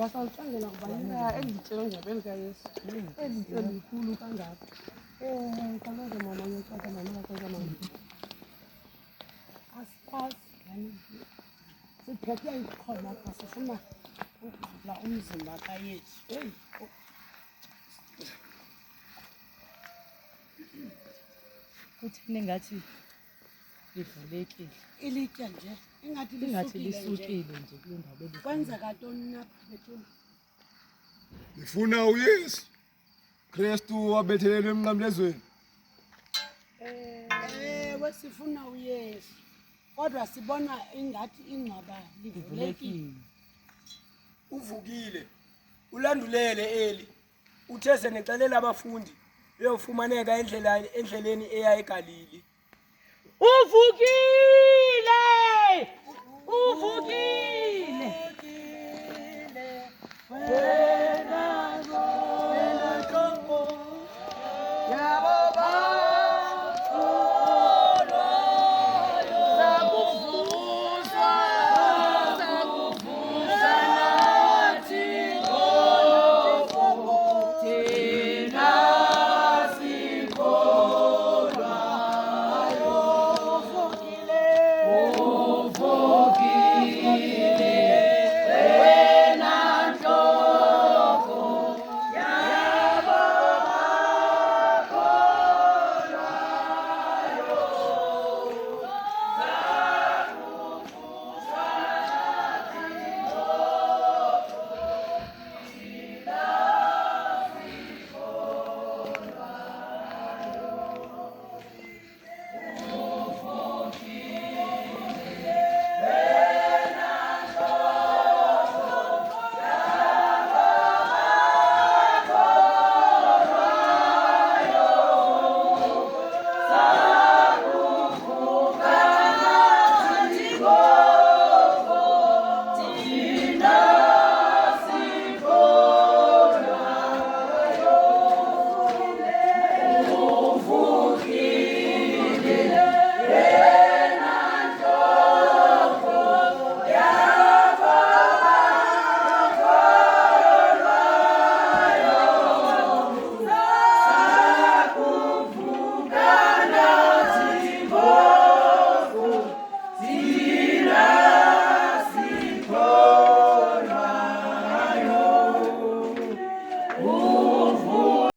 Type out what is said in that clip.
basawucangela kubaleka elitshelo ngiyabeni kayesu elitshelo likhulu kangaka kaloze mama ngiyacaka nanakaka mama asipasi yani siphethe ikhona lapha sifuna ukuvula umzimba kayesu kuthini ngathi livulekile ilitya nje ingathi lisukile nje kule ndawo kwenzeka ntoni napha bethuna Ngifuna uYesu Kristu wabethelele emnqamlezweni. Sifuna uYesu kodwa sibona ingathi ingcwaba livulekile. Uvukile ulandulele eli utheze nexelela abafundi beyofumaneka endleleni eya eGalili. Uvukile